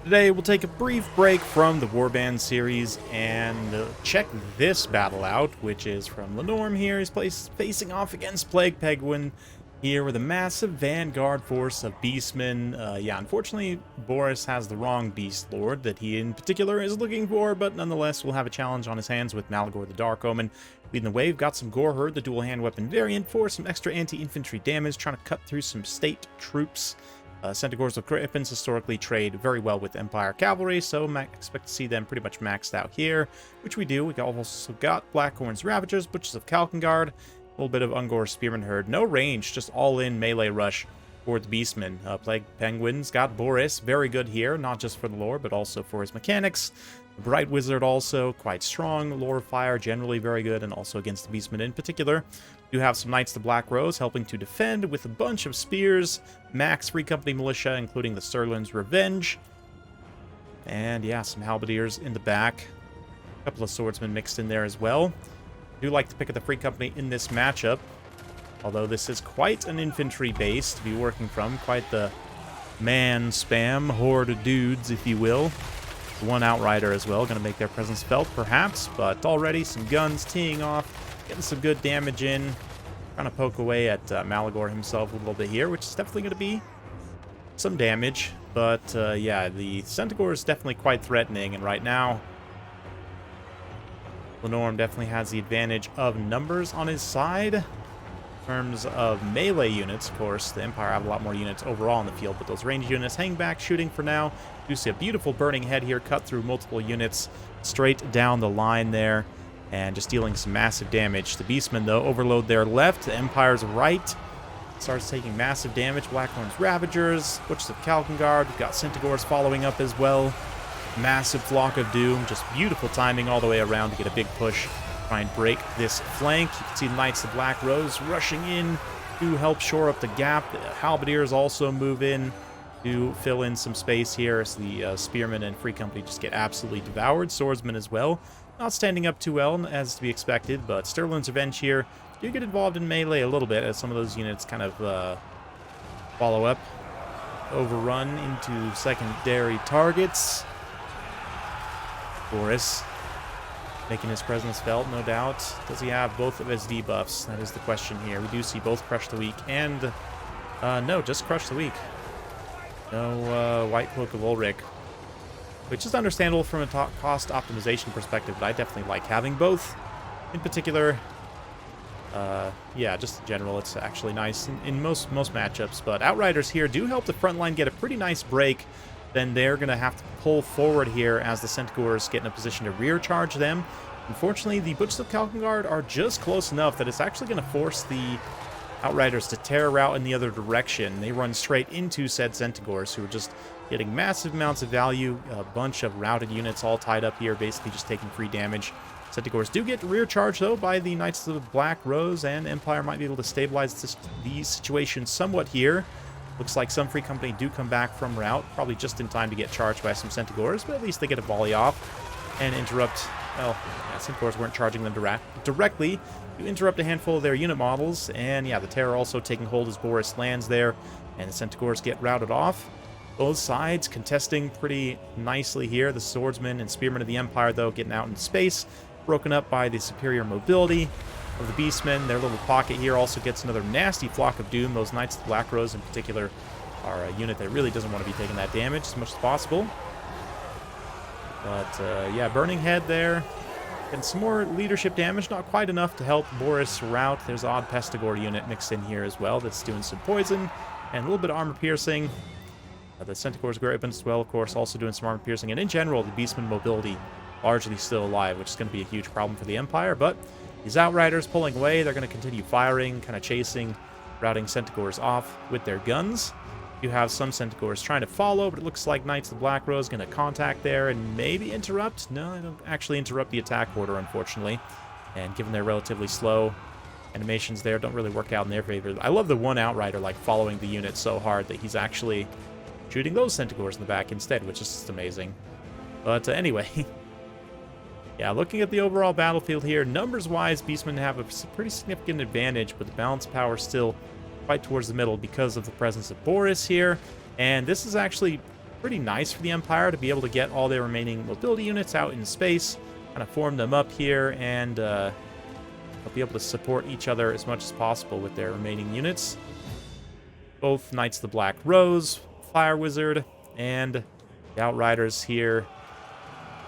Today, we'll take a brief break from the Warband series and check this battle out, which is from Lenorm here. He's facing off against Plague Penguin here with a massive vanguard force of Beastmen. Unfortunately, Boris has the wrong Beast Lord that he in particular is looking for, but nonetheless will have a challenge on his hands with Malagor the Dark Omen. Leading the way, we've got some Goreherd, the dual hand weapon variant, for some extra anti-infantry damage, trying to cut through some state troops. Centaurs with weapons historically trade very well with Empire Cavalry, so expect to see them pretty much maxed out here, which we do. We also got Blackhorn's Ravagers, Butchers of Kalkengard, a little bit of Ungor Spearman Herd. No range, just all-in melee rush for the Beastmen. Plague Penguin's got Boris, very good here, not just for the lore, but also for his mechanics. Bright Wizard also quite strong. Lore of Fire generally very good, and also against the Beastmen in particular. You have some Knights of the Black Rose helping to defend with a bunch of spears. Max Free Company Militia, including the Stirland's Revenge. And yeah, some Halberdiers in the back. A couple of Swordsmen mixed in there as well. I do like the pick of the Free Company in this matchup. Although this is quite an infantry base to be working from. Quite the man spam, horde of dudes, if you will. One Outrider as well, going to make their presence felt, perhaps. But already some guns teeing off. Getting some good damage in. Trying to poke away at Malagor himself a little bit here, which is definitely going to be some damage. But yeah, the Centaur is definitely quite threatening. And right now, Lenorm definitely has the advantage of numbers on his side. In terms of melee units, of course, the Empire have a lot more units overall in the field. But those ranged units hang back, shooting for now. You see a beautiful burning head here, cut through multiple units straight down the line there. And just dealing some massive damage. The Beastmen, though, overload their left. The Empire's right starts taking massive damage. Blackhorn's Ravagers, Butchers of Kalkengard. We've got Centaurs following up as well. Massive Flock of Doom. Just beautiful timing all the way around to get a big push. Try and break this flank. You can see the Knights of the Black Rose rushing in to help shore up the gap. The Halberdiers also move in to fill in some space here as the Spearmen and Free Company just get absolutely devoured. Swordsmen as well. Not standing up too well, as to be expected, but Stirland's Revenge here do get involved in melee a little bit, as some of those units kind of follow up, overrun into secondary targets. Boris making his presence felt, no doubt. Does he have both of his debuffs? That is the question here. We do see both Crush the Weak and... no, just Crush the Weak. No White Cloak of Ulrich. Which is understandable from a cost optimization perspective, but I definitely like having both. In particular, yeah, just in general, it's actually nice in most matchups. But Outriders here do help the front line get a pretty nice break. Then they're going to have to pull forward here as the Centaurs get in a position to rear charge them. Unfortunately, the Butchers of Kalkengard are just close enough that it's actually going to force the Outriders to tear route in the other direction. They run straight into said Centaurs, who are just getting massive amounts of value. A bunch of routed units all tied up here, basically just taking free damage. Centaurs do get rear charged, though, by the Knights of the Black Rose, and Empire might be able to stabilize these situations somewhat here. Looks like some Free Company do come back from route, probably just in time to get charged by some Centaurs, but at least they get a volley off and interrupt. Well, yeah, Centaurs weren't charging them directly. You interrupt a handful of their unit models, and yeah, the terror also taking hold as Boris lands there, and the Centaurs get routed off. Both sides contesting pretty nicely here. The Swordsmen and Spearmen of the Empire, though, getting out in space, broken up by the superior mobility of the Beastmen. Their little pocket here also gets another nasty Flock of Doom. Those Knights of the Black Rose in particular are a unit that really doesn't want to be taking that damage as much as possible. But yeah, Burning Head there. And some more leadership damage, not quite enough to help Boris rout. There's an odd Pestigore unit mixed in here as well that's doing some poison and a little bit of armor piercing. The Centaur's great weapons as well, of course, also doing some armor piercing. And in general, the Beastman mobility largely still alive, which is going to be a huge problem for the Empire. But these Outriders pulling away, they're going to continue firing, kind of chasing, routing Centaurs off with their guns. You have some Centaurs trying to follow, but it looks like Knights of the Black Rose going to contact there and maybe interrupt. No, they don't actually interrupt the attack order, unfortunately. And given their relatively slow animations there, don't really work out in their favor. I love the one Outrider, like, following the unit so hard that he's actually shooting those Centaurs in the back instead, which is just amazing. But anyway, yeah, looking at the overall battlefield here, numbers-wise, Beastmen have a pretty significant advantage, but the balance power is still quite towards the middle because of the presence of Boris here. And this is actually pretty nice for the Empire to be able to get all their remaining mobility units out in space, kind of form them up here, and be able to support each other as much as possible with their remaining units. Both Knights of the Black Rose, Fire Wizard, and the Outriders here.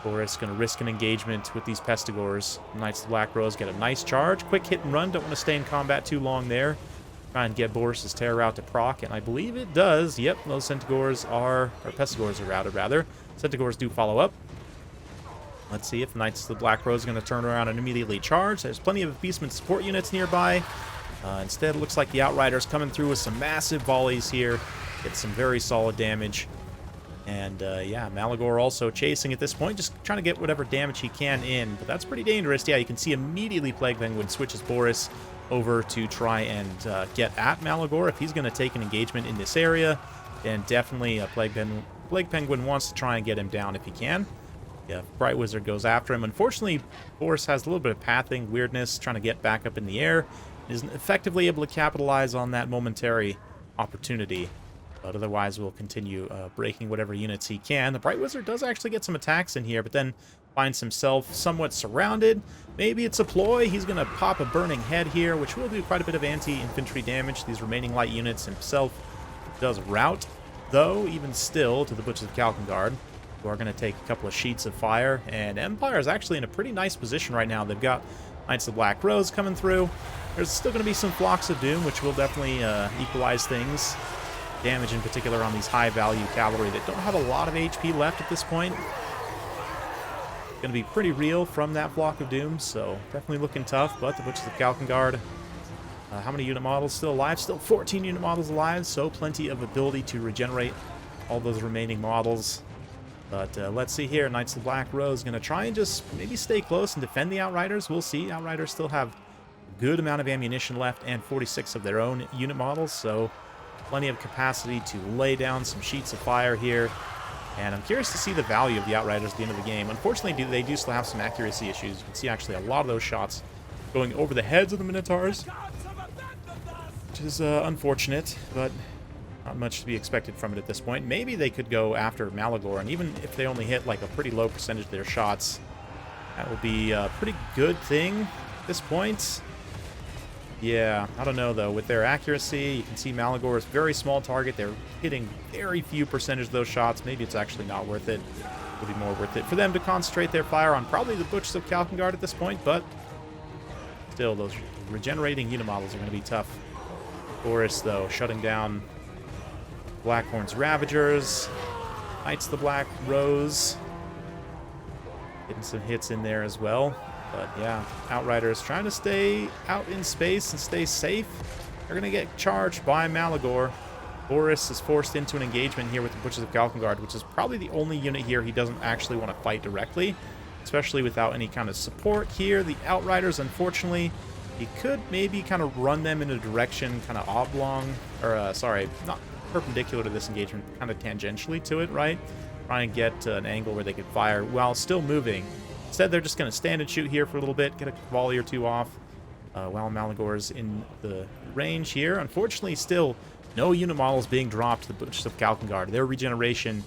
Boris going to risk an engagement with these Pestigors. Knights of the Black Rose get a nice charge. Quick hit and run. Don't want to stay in combat too long there. Try and get Boris's terror out to proc, and I believe it does. Yep, those Pestigors are routed, rather. Pestigors do follow up. Let's see if Knights of the Black Rose are going to turn around and immediately charge. There's plenty of Beastmen support units nearby. Instead, it looks like the Outriders coming through with some massive volleys here. Get some very solid damage. And, yeah, Malagor also chasing at this point, just trying to get whatever damage he can in. But that's pretty dangerous. Yeah, you can see immediately Plague Penguin switches Boris over to try and get at Malagor. If he's going to take an engagement in this area, then definitely Plague Penguin wants to try and get him down if he can. Yeah, Bright Wizard goes after him. Unfortunately, Boris has a little bit of pathing weirdness, trying to get back up in the air. Isn't effectively able to capitalize on that momentary opportunity. But otherwise, we'll continue breaking whatever units he can. The Bright Wizard does actually get some attacks in here, but then finds himself somewhat surrounded. Maybe it's a ploy. He's going to pop a Burning Head here, which will do quite a bit of anti-infantry damage. These remaining light units himself does rout, though, even still, to the Butchers of Kalkengard, who are going to take a couple of sheets of fire. And Empire is actually in a pretty nice position right now. They've got Knights of the Black Rose coming through. There's still going to be some Flocks of Doom, which will definitely equalize things. Damage in particular on these high-value cavalry that don't have a lot of HP left at this point. Going to be pretty real from that Flock of Doom, so definitely looking tough. But the Butchers of Kalkengard, how many unit models still alive? Still 14 unit models alive, so plenty of ability to regenerate all those remaining models. But let's see here. Knights of the Black Rose going to try and just maybe stay close and defend the Outriders. We'll see. Outriders still have a good amount of ammunition left and 46 of their own unit models, so plenty of capacity to lay down some sheets of fire here. And I'm curious to see the value of the Outriders at the end of the game. Unfortunately, they do still have some accuracy issues. You can see actually a lot of those shots going over the heads of the Minotaurs, which is unfortunate, but not much to be expected from it at this point. Maybe they could go after Malagor, and even if they only hit like a pretty low percentage of their shots, that will be a pretty good thing at this point. Yeah, I don't know, though. With their accuracy, you can see Malagor is a very small target. They're hitting very few percentage of those shots. Maybe it's actually not worth it. It would be more worth it for them to concentrate their fire on probably the Butchers of Kalkengard at this point, but still, those regenerating unit models are going to be tough. Boris, though, shutting down Blackhorn's Ravagers. Knights of the Black Rose. Getting some hits in there as well. But yeah, Outriders trying to stay out in space and stay safe. They're going to get charged by Malagor. Boris is forced into an engagement here with the Butchers of Kalkengard, which is probably the only unit here he doesn't actually want to fight directly, especially without any kind of support here. The Outriders, unfortunately, he could maybe kind of run them in a direction kind of oblong, or sorry, not perpendicular to this engagement, kind of tangentially to it, right? Try and get an angle where they could fire while still moving. Instead, they're just going to stand and shoot here for a little bit, get a volley or two off while Malagor's in the range here. Unfortunately, still no unit models being dropped to the Butchers of Kalkengard. Their regeneration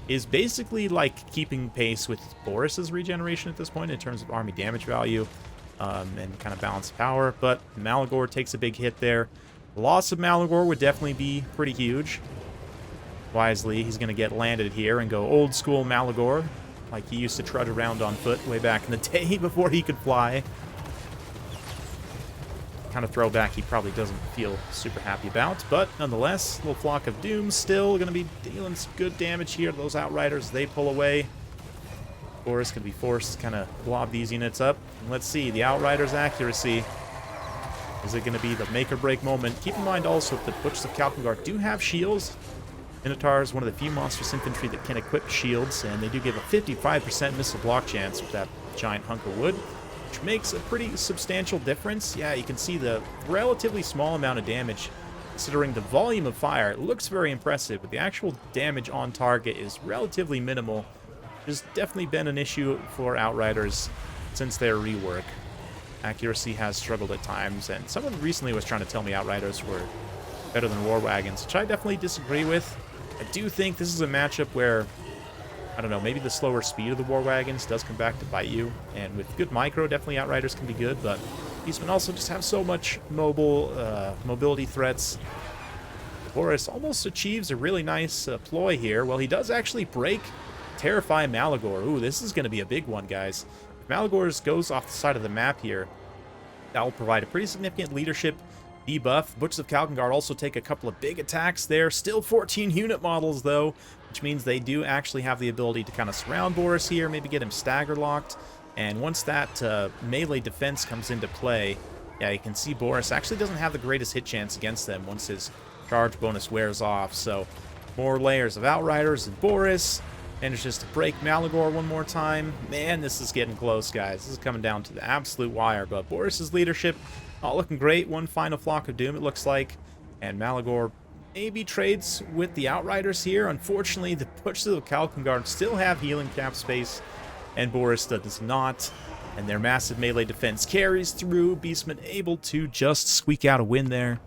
is basically like keeping pace with Boris's regeneration at this point in terms of army damage value and kind of balanced power. But Malagor takes a big hit there. The loss of Malagor would definitely be pretty huge. Wisely, he's going to get landed here and go old school Malagor, like he used to trudge around on foot way back in the day before he could fly. Kind of throwback he probably doesn't feel super happy about, but nonetheless, little Flock of Doom still going to be dealing some good damage here to those Outriders. They pull away. Boris can be forced to kind of blob these units up. And let's see, the Outriders' accuracy. Is it going to be the make-or-break moment? Keep in mind also that the Butchers of Kalkengard do have shields. Minotaur is one of the few monstrous infantry that can equip shields, and they do give a 55% missile block chance with that giant hunk of wood, which makes a pretty substantial difference. Yeah, you can see the relatively small amount of damage. Considering the volume of fire, it looks very impressive, but the actual damage on target is relatively minimal. There's definitely been an issue for Outriders since their rework. Accuracy has struggled at times, and someone recently was trying to tell me Outriders were better than War Wagons, which I definitely disagree with. I do think this is a matchup where, I don't know, maybe the slower speed of the War Wagons does come back to bite you. And with good micro, definitely Outriders can be good, but Beastmen also just have so much mobility threats. Boris almost achieves a really nice ploy here. Well, he does actually break Terrify Malagor. Ooh, this is going to be a big one, guys. If Malagor goes off the side of the map here, that will provide a pretty significant leadership debuff. Butchers of Kalkengard also take a couple of big attacks there. Still 14 unit models, though, which means they do actually have the ability to kind of surround Boris here, maybe get him stagger locked. And once that melee defense comes into play, yeah, you can see Boris actually doesn't have the greatest hit chance against them once his charge bonus wears off. So more layers of Outriders and Boris. Manages to break Malagor one more time. Man, this is getting close, guys. This is coming down to the absolute wire. But Boris's leadership, looking great. One final Flock of Doom, it looks like. And Malagor maybe trades with the Outriders here. Unfortunately, the Butchers of Kalkengard still have healing cap space, and Boris does not. And their massive melee defense carries through. Beastmen able to just squeak out a win there.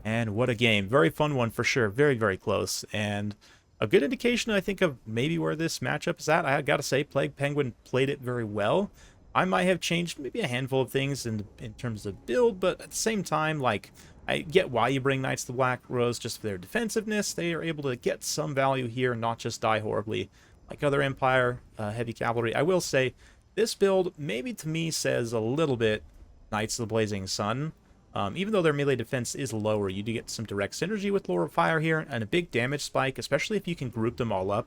And what a game. Very fun one for sure. Very, very close. And a good indication, I think, of maybe where this matchup is at. I gotta say, Plague Penguin played it very well. I might have changed maybe a handful of things in terms of build, but at the same time, like, I get why you bring Knights of the Black Rose just for their defensiveness. They are able to get some value here and not just die horribly like other Empire heavy cavalry. I will say, this build maybe to me says a little bit Knights of the Blazing Sun. Even though their melee defense is lower, you do get some direct synergy with Lord of Fire here, and a big damage spike, especially if you can group them all up,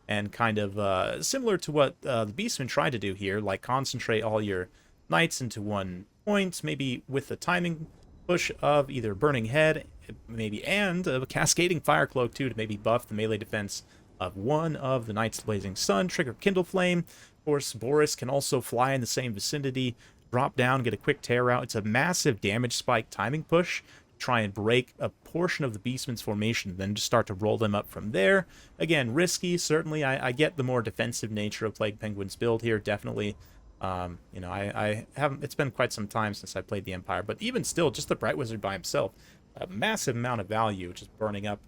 and kind of similar to what the Beastmen tried to do here, like concentrate all your knights into one point, maybe with the timing push of either Burning Head, maybe, and a Cascading Fire Cloak too, to maybe buff the melee defense of one of the Knights of the Blazing Sun, trigger Kindle Flame. Of course, Boris can also fly in the same vicinity, drop down, get a quick tear out. It's a massive damage spike timing push. Try and break a portion of the Beastman's formation, then just start to roll them up from there. Again, risky, certainly. I get the more defensive nature of Plague Penguin's build here, definitely. You know, I haven't, it's been quite some time since I played the Empire, but even still, just the Bright Wizard by himself, a massive amount of value, just burning up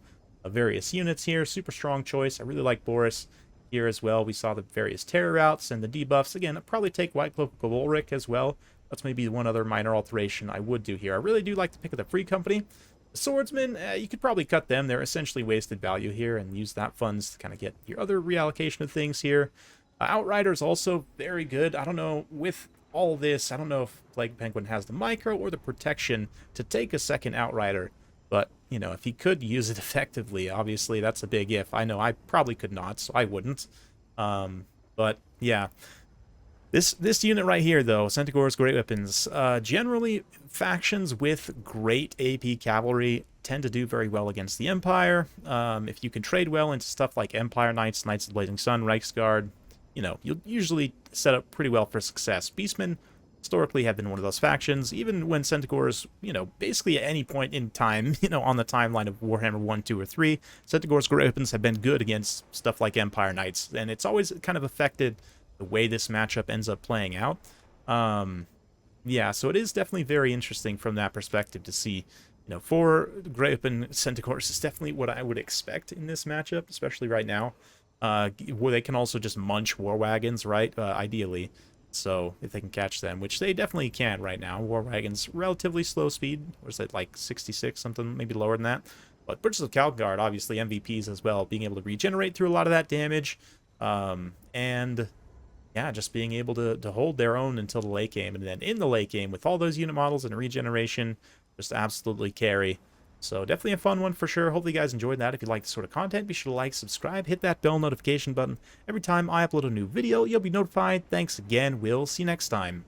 various units here. Super strong choice. I really like Boris here as well. We saw the various terror routes and the debuffs. Again, I'd probably take White Cloak of Ulrich as well. That's maybe one other minor alteration I would do here. I really do like the pick of the Free Company. The Swordsmen, you could probably cut them. They're essentially wasted value here, and use that funds to kind of get your other reallocation of things here. Outriders also very good. I don't know, with all this, I don't know if Plague Penguin has the micro or the protection to take a second Outrider. But, you know, if he could use it effectively, obviously that's a big if. I know I probably could not, so I wouldn't. But, yeah. This unit right here, though, Centaur's Great Weapons, generally factions with great AP cavalry tend to do very well against the Empire. If you can trade well into stuff like Empire Knights, Knights of the Blazing Sun, Reichsguard, you know, you'll usually set up pretty well for success. Beastmen historically have been one of those factions, even when Centaurs, you know, basically at any point in time, you know, on the timeline of Warhammer 1, 2, or 3, Centaur's Great Weapons have been good against stuff like Empire Knights, and it's always kind of affected the way this matchup ends up playing out. Yeah, so it is definitely very interesting from that perspective to see, you know, for Great Weapon Centaurs is definitely what I would expect in this matchup, especially right now. Where they can also just munch war wagons, right? Ideally. So if they can catch them, which they definitely can right now. War wagons, relatively slow speed. Or is it like 66, something maybe lower than that? But Butchers of Kalkengard, obviously MVPs as well, being able to regenerate through a lot of that damage. And yeah, just being able to hold their own until the late game. And then in the late game, with all those unit models and regeneration, just absolutely carry. So definitely a fun one for sure. Hopefully you guys enjoyed that. If you like this sort of content, be sure to like, subscribe, hit that bell notification button. Every time I upload a new video, you'll be notified. Thanks again. We'll see you next time.